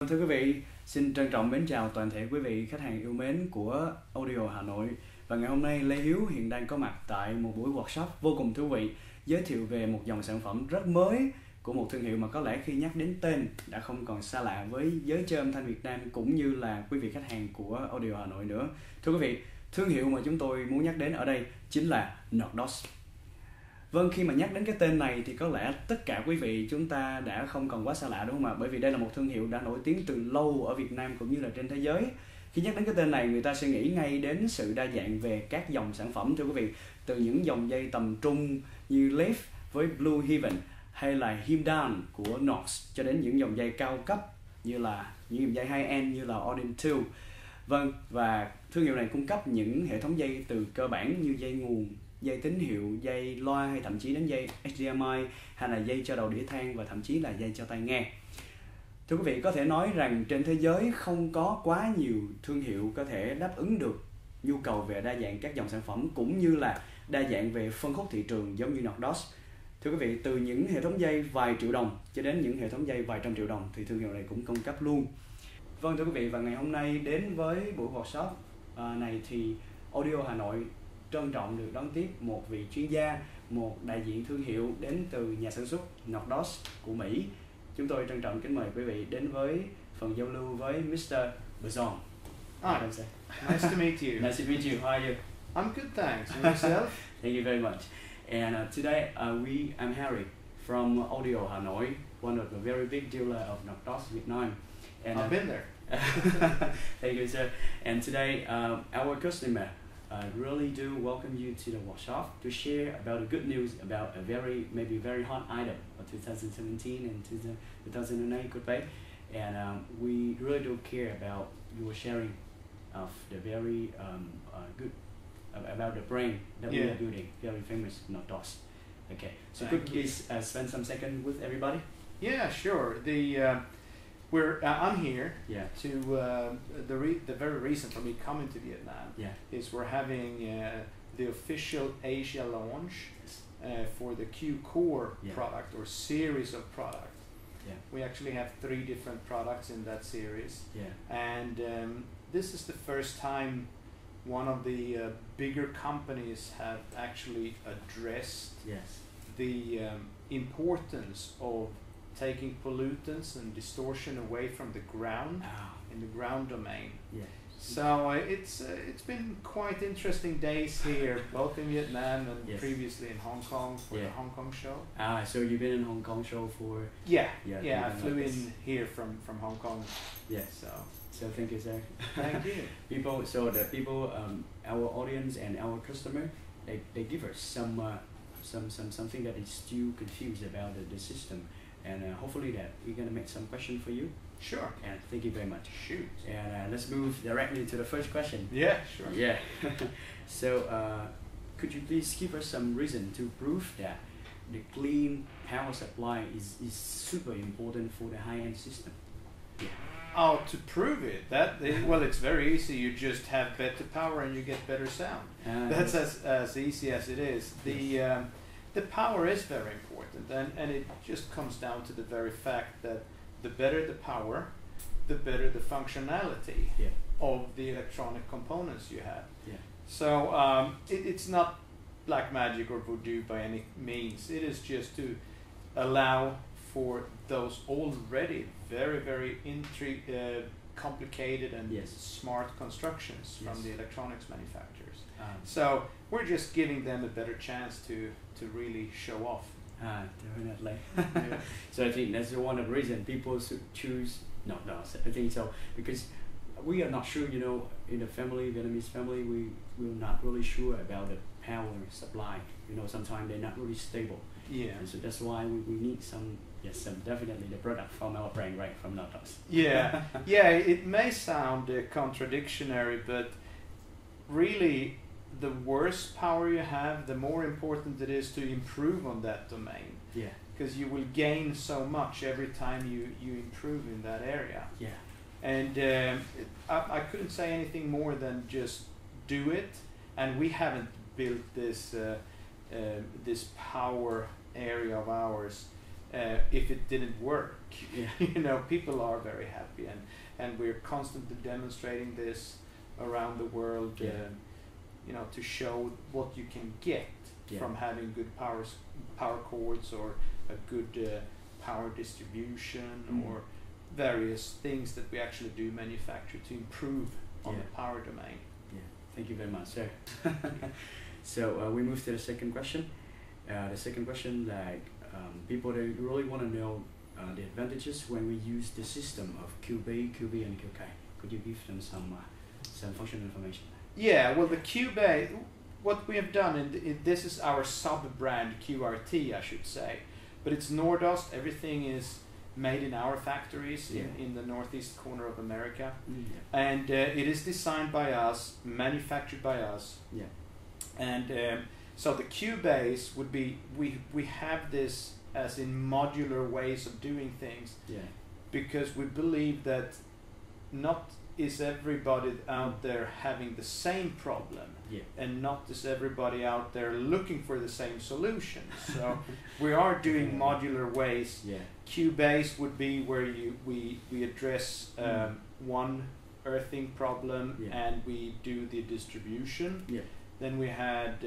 Vâng, thưa quý vị, xin trân trọng mến chào toàn thể quý vị khách hàng yêu mến của Audio Hà Nội. Và ngày hôm nay Lê Hiếu hiện đang có mặt tại một buổi workshop vô cùng thú vị, giới thiệu về một dòng sản phẩm rất mới của một thương hiệu mà có lẽ khi nhắc đến tên đã không còn xa lạ với giới chơi âm thanh Việt Nam cũng như là quý vị khách hàng của Audio Hà Nội nữa. Thưa quý vị, thương hiệu mà chúng tôi muốn nhắc đến ở đây chính là Nordos. Vâng, khi mà nhắc đến cái tên này thì có lẽ tất cả quý vị chúng ta đã không còn quá xa lạ, đúng không ạ? Bởi vì đây là một thương hiệu đã nổi tiếng từ lâu ở Việt Nam cũng như là trên thế giới. Khi nhắc đến cái tên này, người ta sẽ nghĩ ngay đến sự đa dạng về các dòng sản phẩm, thưa quý vị. Từ những dòng dây tầm trung như Leaf với Blue Heaven hay là Him Down của Nox, cho đến những dòng dây cao cấp như là những dòng dây high-end như là Odin 2. Vâng, và thương hiệu này cung cấp những hệ thống dây từ cơ bản như dây nguồn, dây tín hiệu, dây loa hay thậm chí đến dây HDMI hay là dây cho đầu đĩa than và thậm chí là dây cho tai nghe. Thưa quý vị, có thể nói rằng trên thế giới không có quá nhiều thương hiệu có thể đáp ứng được nhu cầu về đa dạng các dòng sản phẩm cũng như là đa dạng về phân khúc thị trường giống như Nordos. Thưa quý vị, từ những hệ thống dây vài triệu đồng cho đến những hệ thống dây vài trăm triệu đồng thì thương hiệu này cũng cung cấp luôn. Vâng, thưa quý vị, và ngày hôm nay đến với buổi workshop này thì Audio Hà Nội trân trọng được đón tiếp một vị chuyên gia, một đại diện thương hiệu đến từ nhà sản xuất Nordos của Mỹ. Chúng tôi trân trọng kính mời quý vị đến với phần giao lưu với Mr. Bazon. Nice to meet you. Nice to meet you. How are you? I'm good, thanks. And yourself? Thank you very much. And today I'm Harry from Audio Hanoi, one of the very big dealer of Nordos Vietnam. And I've been there. Thank you, sir. And today our customer really do welcome you to the workshop to share about the good news about a maybe very hot item of 2017 and 2008 could be. And we really do care about your sharing of the very good about the brand that we are building, very famous Nordos. Okay, so could you please spend some seconds with everybody? Yeah, sure. I'm here to the very reason for me coming to Vietnam is we're having the official Asia launch for the Q Core product or series of products. We actually have 3 different products in that series, and this is the first time one of the bigger companies have actually addressed the importance of taking pollutants and distortion away from the ground in the ground domain. So it's been quite interesting days here, both in Vietnam and previously in Hong Kong for the Hong Kong show. So you've been in Hong Kong show for... I flew in here from Hong Kong. So thank you, sir. Thank you. Our audience and our customer, they give us something that is still confused about the system. And hopefully that we're going to make some question for you. Sure. And thank you very much. Shoot. And let's move directly to the first question. Yeah, sure. Yeah. So could you please give us some reason to prove that the clean power supply is super important for the high-end system? Oh, to prove it, well, it's very easy. You just have better power and you get better sound. That's as easy as it is. The power is very important, and it just comes down to the very fact that the better the power, the better the functionality of the electronic components you have. So it's not black magic or voodoo by any means. It is just to allow for those already very, very complicated and smart constructions from the electronics manufacturers. So we're just giving them a better chance to really show off. Definitely. So I think that's one of the reasons people should choose Nordos. I think so, because we are not sure, in the Vietnamese family, we're not really sure about the power supply. Sometimes they're not really stable. And so that's why we need some definitely the product from our brand, right, from Nordos. It may sound contradictory, but really the worse power you have, the more important it is to improve on that domain. Because you will gain so much every time you improve in that area. And I couldn't say anything more than just do it. And we haven't built this this power area of ours if it didn't work. Yeah. You know, people are very happy, and we're constantly demonstrating this around the world. Yeah. You know, to show what you can get from having good power cords, or a good power distribution, or various things that we actually do manufacture to improve on the power domain. Yeah, thank you very much, sir. So we move to the second question. The second question, like people they really want to know the advantages when we use the system of QB, QV, and QK. Could you give them some functional information? Yeah, well, the QB, what we have done, and this is our sub-brand QRT, I should say, but it's Nordost. Everything is made in our factories in the northeast corner of America, and it is designed by us, manufactured by us, and so the Q-base would be, we have this as in modular ways of doing things, because we believe that not is everybody out there having the same problem, and not is everybody out there looking for the same solution. So we are doing modular ways. Q-base would be where we address one earthing problem, and we do the distribution. Then we had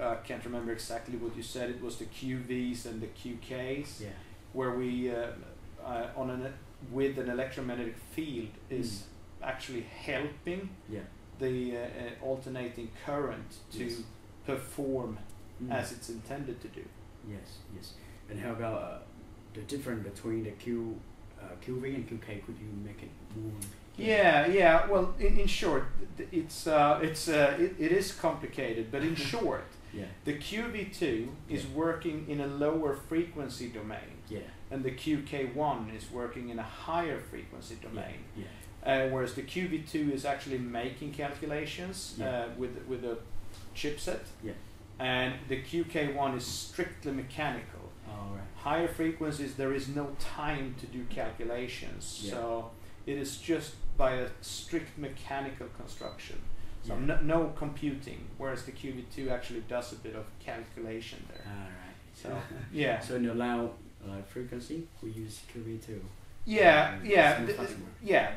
I can't remember exactly what you said. It was the QVs and the QKs, where we with an electromagnetic field is actually helping the alternating current to perform as it's intended to do. Yes. And how about the difference between the QV and QK? Could you make it more? Yeah. Well, in short, it is complicated, but in short, the QV2 is working in a lower frequency domain, and the QK1 is working in a higher frequency domain. Whereas the QV2 is actually making calculations with a chipset, and the QK1 is strictly mechanical. Higher frequencies, there is no time to do calculations, so it is just by a strict mechanical construction. So no computing, whereas the QV2 actually does a bit of calculation there. So So in the low frequency, we use QV2.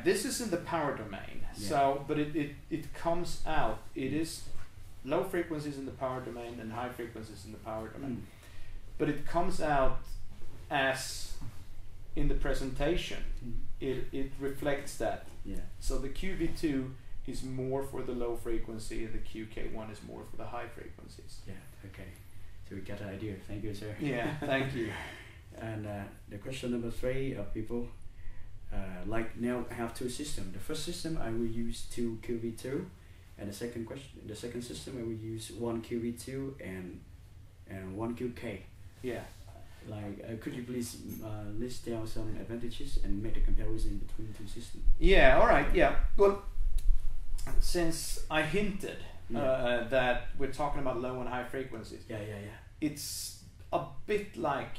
This is in the power domain. So, but it comes out. It is low frequencies in the power domain and high frequencies in the power domain. But it comes out as in the presentation. It reflects that. So the QV2 is more for the low frequency, and the QK1 is more for the high frequencies. Okay. So we got an idea. Thank you, sir. Thank you. And the question number 3 of people, like now I have two systems. The first system I will use 2 QV2, and the second system I will use 1 QV2 and 1 QK. Like, could you please list down some advantages and make the comparison between two systems? All right. Well, since I hinted that we're talking about low and high frequencies, it's a bit like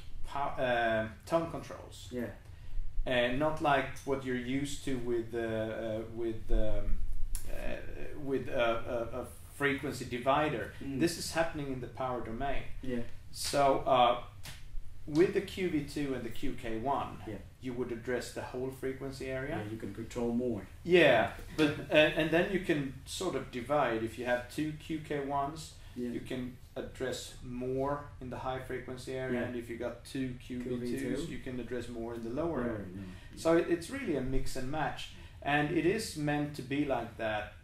tone controls. Not like what you're used to with a frequency divider. This is happening in the power domain. So with the QV2 and the QK1, you would address the whole frequency area. You can control more. But and then you can sort of divide. If you have 2 QK1s, you can address more in the high frequency area, and if you got 2 QV2s, you can address more in the lower area. So it's really a mix and match, and it is meant to be like that.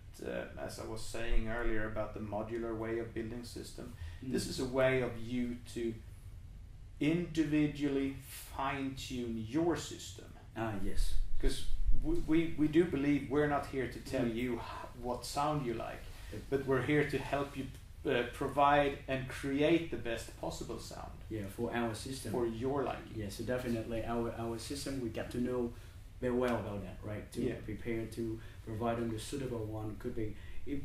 As I was saying earlier about the modular way of building system, this is a way of you to individually fine-tune your system. Because we do believe we're not here to tell you what sound you like, but we're here to help you provide and create the best possible sound. For our system. For your liking. So definitely our system, we get to know very well about that, right? To prepare to provide them the suitable one. Could be if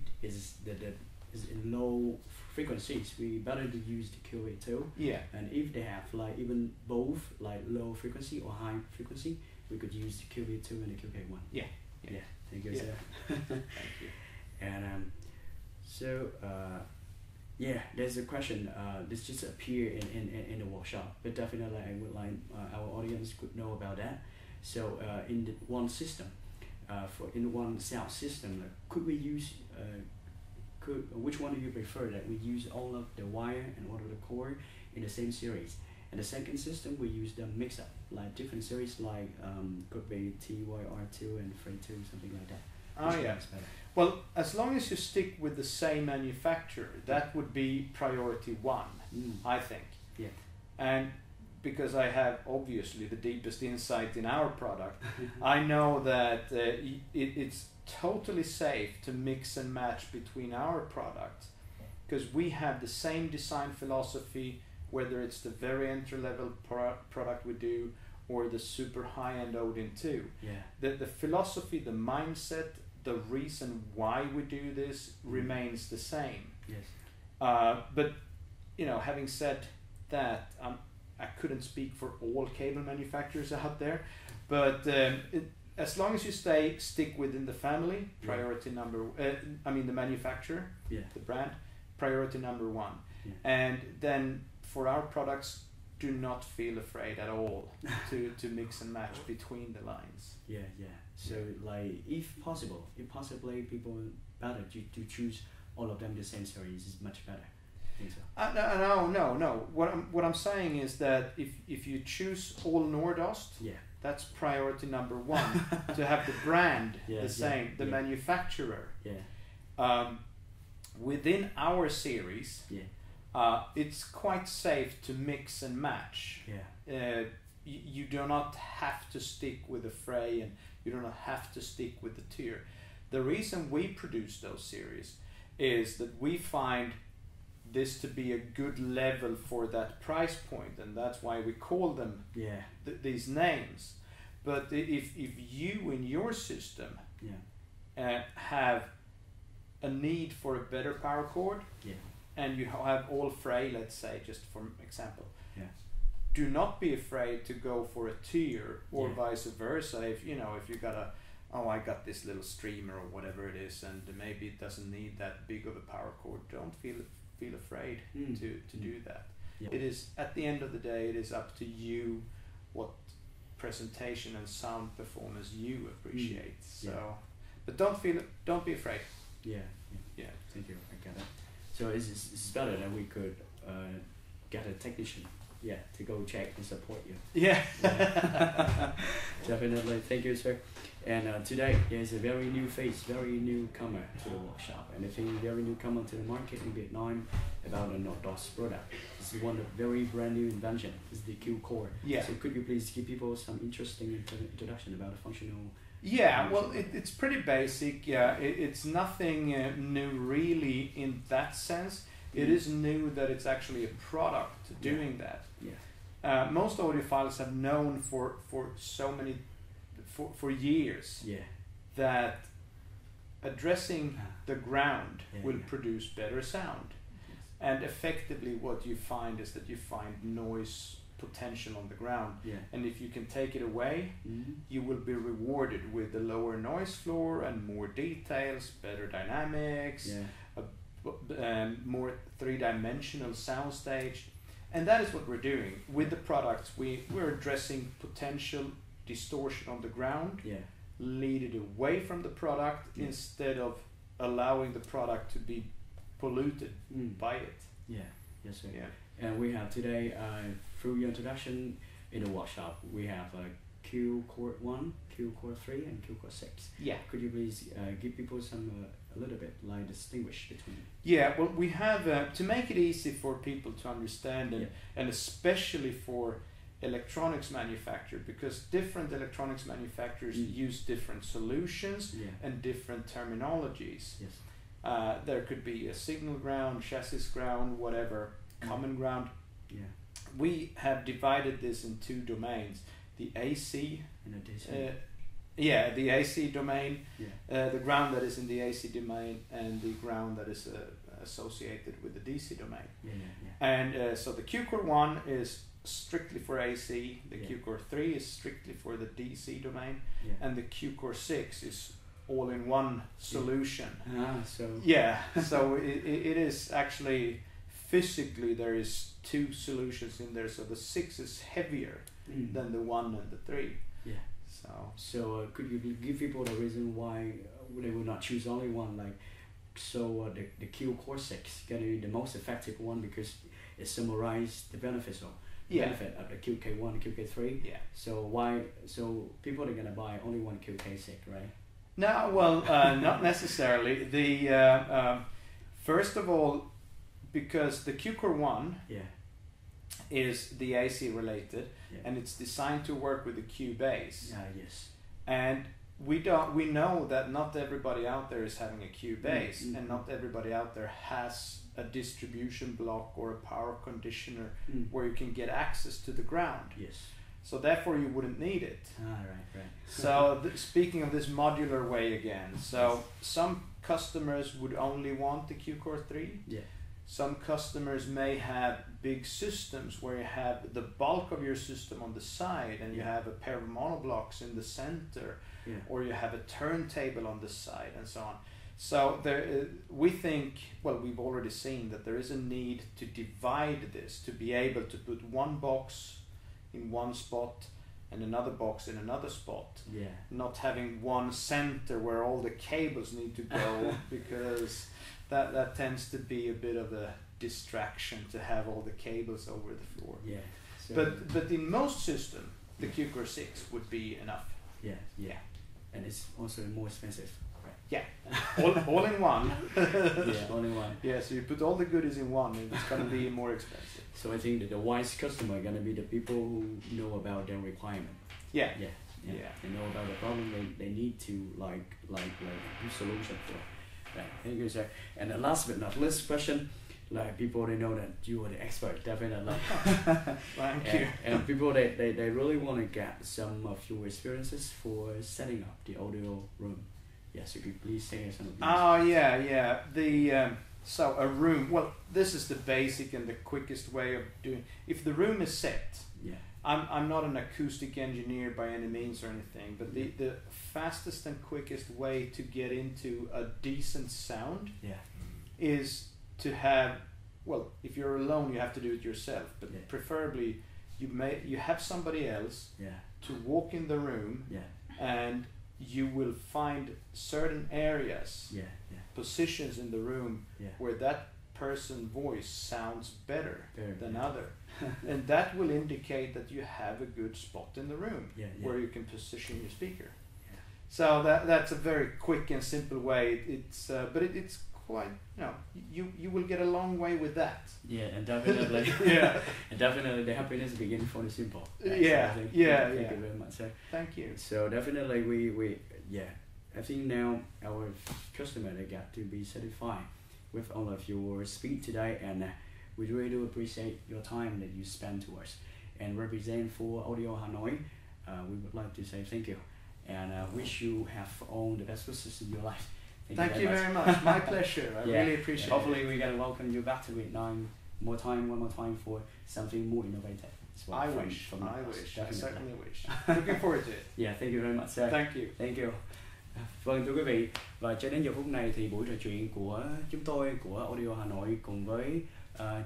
is in low frequencies, we better to use the QA2. And if they have like even both like low frequency or high frequency, we could use the QV2 and the QK1. Thank you, sir. Thank you. And so Yeah, there's a question. This just appeared in the workshop, but definitely I would like our audience could know about that. So in the one system, in one sound system, could we use which one do you prefer? That we use all of the wire and all of the cord in the same series. And the second system, we use the mix up, like different series, like could be TYR2 and Frey2, something like that. Oh yeah. Well, as long as you stick with the same manufacturer, that would be priority one, I think. Yeah. And because I have obviously the deepest insight in our product, I know that it's totally safe to mix and match between our products, because we have the same design philosophy, whether it's the very entry-level product we do or the super high-end Odin 2. Yeah. The philosophy, the mindset, the reason why we do this remains the same. Yes. But you know, having said that, I couldn't speak for all cable manufacturers out there, but as long as you stick within the family, priority number. The manufacturer, the brand, priority number one. Yeah. And then for our products, do not feel afraid at all to mix and match between the lines. Yeah. So like, if possibly people better to choose all of them the same series is much better. I think so. No. What I'm saying is that if you choose all Nordost, that's priority number one. To have the brand the same, the manufacturer. Yeah. Within our series, it's quite safe to mix and match. Yeah. You do not have to stick with the Frey, and you do not have to stick with the Tyr. The reason we produce those series is that we find this to be a good level for that price point, and that's why we call them these names. But if you in your system have a need for a better power cord, and you have all Frey, let's say, just for example, do not be afraid to go for a Tyr or vice versa. If you got I got this little streamer or whatever it is, and maybe it doesn't need that big of a power cord, don't feel afraid to do that. It is, at the end of the day, it is up to you what presentation and sound performance you appreciate. But don't be afraid. Yeah. Thank you. I get it. So it's better that we could get a technician, to go check and support you. Yeah. Definitely. Thank you, sir. And today there's a very new face, very newcomer to the workshop, and I think very newcomer to the market in Vietnam about a Nordost product. This is one of very brand new invention. It's the Q core. Yeah. So could you please give people some interesting introduction about the functional? Yeah, well, it's pretty basic. It's nothing new really in that sense. It is new that it's actually a product doing that. Yeah. Most audiophiles have known for so many for years that addressing the ground will produce better sound. And effectively what you find is that you find noise potential on the ground, and if you can take it away, you will be rewarded with a lower noise floor and more details, better dynamics, more three-dimensional soundstage. And that is what we're doing with the products. We're addressing potential distortion on the ground, lead it away from the product instead of allowing the product to be polluted by it. Yes, sir. And we have today, through your introduction in the workshop, we have Q Core 1, Q Core 3, and Q Core 6. Yeah. Could you please give people some a little bit like distinguish between? Yeah. Well, we have to make it easy for people to understand, and especially for electronics manufacturers, because different electronics manufacturers use different solutions and different terminologies. Yes. There could be a signal ground, chassis ground, whatever, common ground. Yeah. We have divided this in two domains: the AC and the DC. The AC domain, the ground that is in the AC domain, and the ground that is associated with the DC domain. And so the Q Core 1 is strictly for AC, the Q Core 3 is strictly for the DC domain, and the Q Core 6 is all in one solution. So so it is actually physically there is two solutions in there, so the 6 is heavier than the 1 and the 3. Yeah. So could you give people the reason why they would not choose only one? Like, so the Q Core 6 gonna be the most effective one because it summarizes the benefit of the QK1 and QK3. Yeah. So why? So people are gonna buy only one QK6, right? No, well, not necessarily. The first of all, because the Q Core 1 is the AC related, and it's designed to work with the Q base. Yes. And we know that not everybody out there is having a Q base, and not everybody out there has a distribution block or a power conditioner where you can get access to the ground. Yes. So therefore you wouldn't need it. Right. So speaking of this modular way again, so some customers would only want the Q Core 3. Yeah. Some customers may have big systems where you have the bulk of your system on the side and you have a pair of monoblocks in the center, or you have a turntable on the side and so on. So we think, well, we've already seen that there is a need to divide this, to be able to put one box in one spot and another box in another spot. Yeah. Not having one center where all the cables need to go because that tends to be a bit of a distraction to have all the cables over the floor. Yeah. So but in most systems, the Q Core 6 would be enough. Yeah. And it's also more expensive. Right? Yeah. all in one. Yeah, all in one. Yeah, so you put all the goodies in one and it's going to be more expensive. So I think that the wise customer are going to be the people who know about their requirement. Yeah. They know about the problem they need to like do solution for. Right. Thank you, sir. And the last but not least question, like people they know that you are the expert, definitely. Thank you. And people they really want to get some of your experiences for setting up the audio room. Yes, if you please say some of these. Oh yeah. So a room. Well, this is the basic and the quickest way of doing. If the room is set. Yeah. I'm not an acoustic engineer by any means or anything, but the fastest and quickest way to get into a decent sound is to have, well, if you're alone you have to do it yourself, but preferably you have somebody else to walk in the room and you will find certain areas, positions in the room where that person's voice sounds better than other. And that will indicate that you have a good spot in the room where you can position your speaker. So that's a very quick and simple way. It's but it's quite, you will get a long way with that. Yeah, and definitely and definitely the happiness begins from the simple. Right? Thank you very much, sir. Thank you. So definitely we I think now our customer they got to be satisfied with all of your speech today, and we really do appreciate your time that you spend to us. And represent for Audio Hanoi, we would like to say thank you, and wish you have all the best wishes in your life. Thank you very much. My pleasure. I really appreciate it. Hopefully we're going to welcome you back to Vietnam one more time for something more innovative. I wish. I certainly wish. Looking forward to it. Yeah, thank you very much, sir. Thank you. Thank you. Vâng, thưa quý vị, và cho đến giờ phút này thì buổi trò chuyện của chúng tôi, của Audio Hà Nội cùng với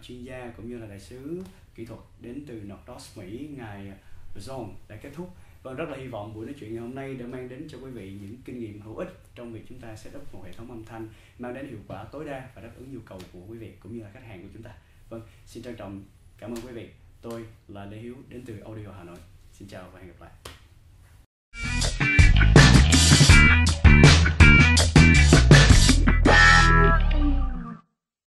chuyên gia cũng như là đại sứ kỹ thuật đến từ Nordos Mỹ, ngài John đã kết thúc. Vâng, rất là hy vọng buổi nói chuyện ngày hôm nay đã mang đến cho quý vị những kinh nghiệm hữu ích trong việc chúng ta set up một hệ thống âm thanh mang đến hiệu quả tối đa và đáp ứng nhu cầu của quý vị cũng như là khách hàng của chúng ta. Vâng, xin trân trọng cảm ơn quý vị. Tôi là Lê Hiếu đến từ Audio Hà Nội. Xin chào và hẹn gặp lại.